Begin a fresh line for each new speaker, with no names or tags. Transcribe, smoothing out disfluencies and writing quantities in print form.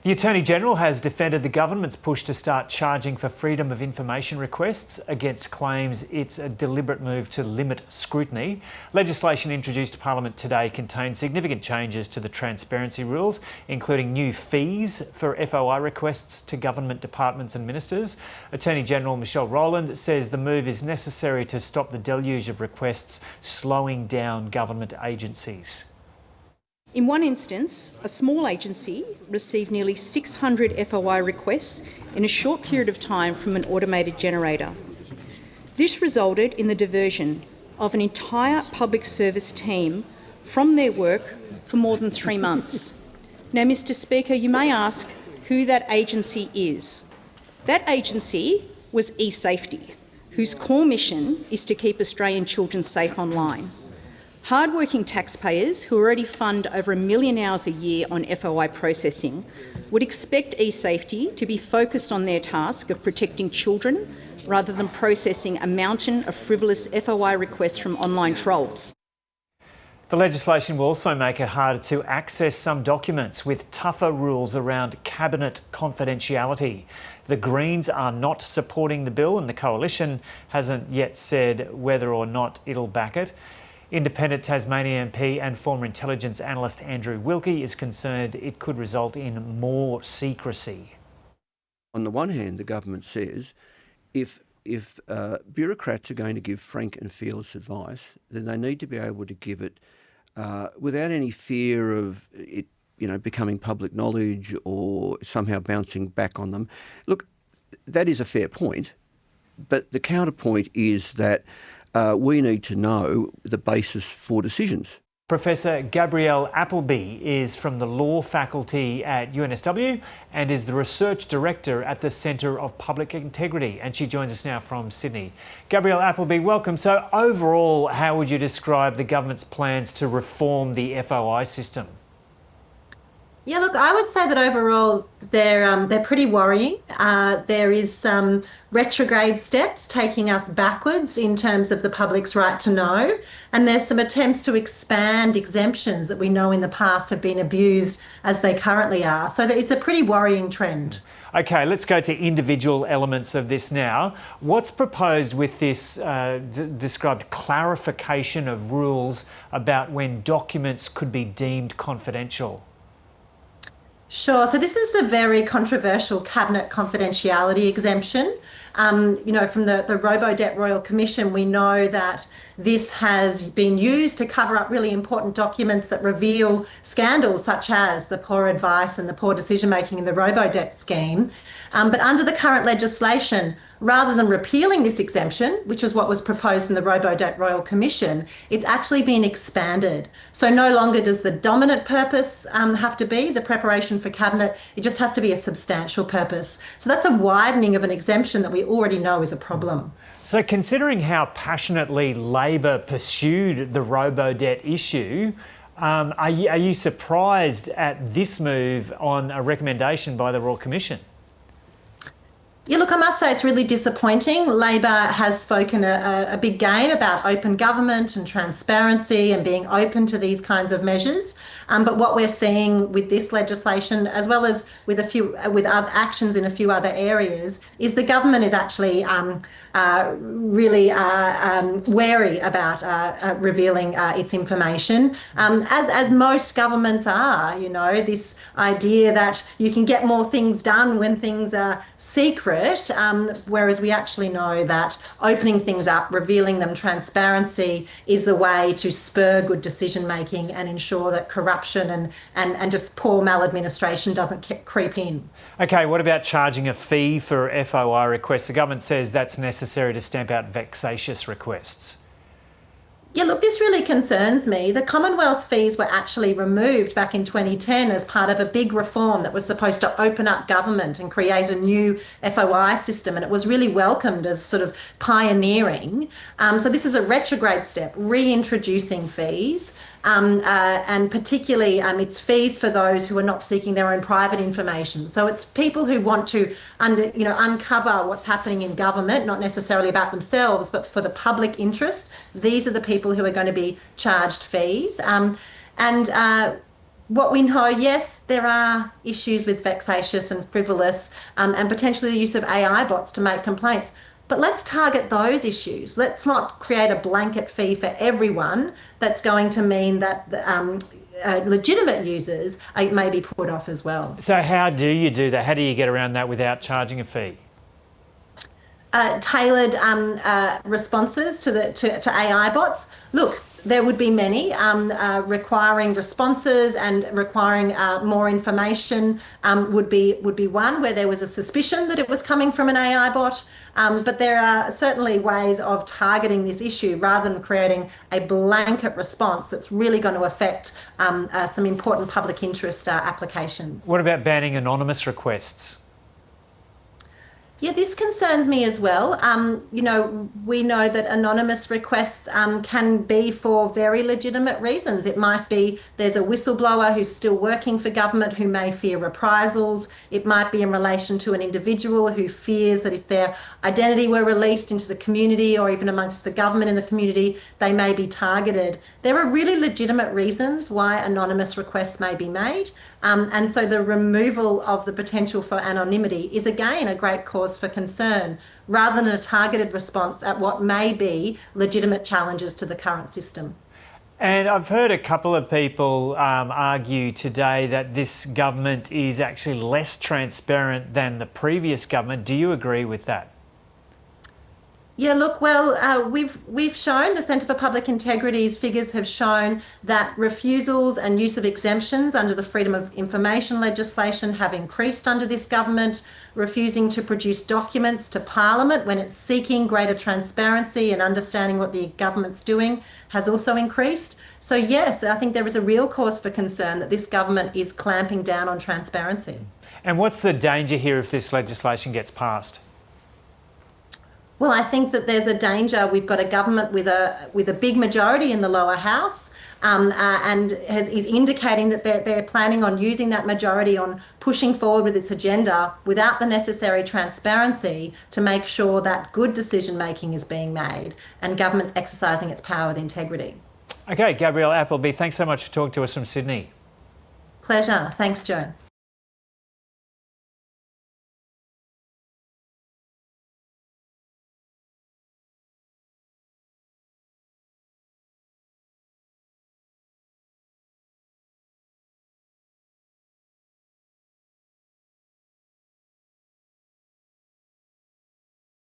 The Attorney-General has defended the government's push to start charging for freedom of information requests against claims it's a deliberate move to limit scrutiny. Legislation introduced to Parliament today contains significant changes to the transparency rules, including new fees for FOI requests to government departments and ministers. Attorney-General Michelle Rowland says the move is necessary to stop the deluge of requests slowing down government agencies.
In one instance, a small agency received nearly 600 FOI requests in a short period of time from an automated generator. This resulted in the diversion of an entire public service team from their work for more than 3 months. Now, Mr. Speaker, you may ask who that agency is. That agency was eSafety, whose core mission is to keep Australian children safe online. Hard-working taxpayers who already fund over 1 million hours a year on FOI processing would expect eSafety to be focused on their task of protecting children rather than processing a mountain of frivolous FOI requests from online trolls.
The legislation will also make it harder to access some documents with tougher rules around cabinet confidentiality. The Greens are not supporting the bill and the Coalition hasn't yet said whether or not it'll back it. Independent Tasmania MP and former intelligence analyst Andrew Wilkie is concerned it could result in more secrecy.
On the one hand, the government says if bureaucrats are going to give frank and fearless advice, then they need to be able to give it without any fear of it, becoming public knowledge or somehow bouncing back on them. Look, that is a fair point, but the counterpoint is that we need to know the basis for decisions.
Professor Gabrielle Appleby is from the Law Faculty at UNSW and is the Research Director at the Centre of Public Integrity, and she joins us now from Sydney. Gabrielle Appleby, welcome. So overall, how would you describe the government's plans to reform the FOI system?
Yeah, look, I would say that overall they're pretty worrying. There is some retrograde steps taking us backwards in terms of the public's right to know, and there's some attempts to expand exemptions that we know in the past have been abused as they currently are. So it's a pretty worrying trend.
Okay, let's go to individual elements of this now. What's proposed with this described clarification of rules about when documents could be deemed confidential?
Sure. So this is the very controversial cabinet confidentiality exemption. From the Robo-Debt Royal Commission, we know that this has been used to cover up really important documents that reveal scandals such as the poor advice and the poor decision-making in the Robo-Debt scheme. But under the current legislation, rather than repealing this exemption, which is what was proposed in the Robo-Debt Royal Commission, it's actually been expanded. So no longer does the dominant purpose have to be the preparation for cabinet, it just has to be a substantial purpose. So that's a widening of an exemption that we already know is a problem.
So considering how passionately Labor pursued the Robo-Debt issue, are you surprised at this move on a recommendation by the Royal Commission?
Yeah, look, I must say it's really disappointing. Labor has spoken a big game about open government and transparency and being open to these kinds of measures. But what we're seeing with this legislation, as well as with other actions in a few other areas, is the government is actually really wary about revealing its information, as most governments are. This idea that you can get more things done when things are secret, whereas we actually know that opening things up, revealing them, transparency is the way to spur good decision making and ensure that corruption and just poor maladministration doesn't creep in.
Okay, what about charging a fee for FOI requests? The government says that's necessary to stamp out vexatious requests.
Yeah, look, this really concerns me. The Commonwealth fees were actually removed back in 2010 as part of a big reform that was supposed to open up government and create a new FOI system, and it was really welcomed as sort of pioneering. So this is a retrograde step, reintroducing fees, and particularly it's fees for those who are not seeking their own private information. So it's people who want to uncover what's happening in government, not necessarily about themselves, but for the public interest. These are the people who are going to be charged fees. what we know, yes, there are issues with vexatious and frivolous and potentially the use of AI bots to make complaints. But let's target those issues. Let's not create a blanket fee for everyone that's going to mean that legitimate users may be put off as well.
So how do you do that? How do you get around that without charging a fee?
Tailored responses to AI bots. Look, there would be many requiring responses and requiring more information would be one where there was a suspicion that it was coming from an AI bot. But there are certainly ways of targeting this issue rather than creating a blanket response that's really going to affect some important public interest applications.
What about banning anonymous requests?
Yeah, this concerns me as well. We know that anonymous requests can be for very legitimate reasons. It might be there's a whistleblower who's still working for government who may fear reprisals. It might be in relation to an individual who fears that if their identity were released into the community or even amongst the government in the community, they may be targeted. There are really legitimate reasons why anonymous requests may be made. And so the removal of the potential for anonymity is again a great cause for concern, rather than a targeted response at what may be legitimate challenges to the current system.
And I've heard a couple of people argue today that this government is actually less transparent than the previous government. Do you agree with that?
Yeah, look, well, we've shown, the Centre for Public Integrity's figures have shown that refusals and use of exemptions under the Freedom of Information legislation have increased under this government. Refusing to produce documents to Parliament when it's seeking greater transparency and understanding what the government's doing has also increased. So yes, I think there is a real cause for concern that this government is clamping down on transparency.
And what's the danger here if this legislation gets passed?
Well, I think that there's a danger. We've got a government with a big majority in the lower house and is indicating that they're planning on using that majority on pushing forward with its agenda without the necessary transparency to make sure that good decision making is being made and government's exercising its power with integrity.
Okay, Gabrielle Appleby, thanks so much for talking to us from Sydney.
Pleasure. Thanks, Joe.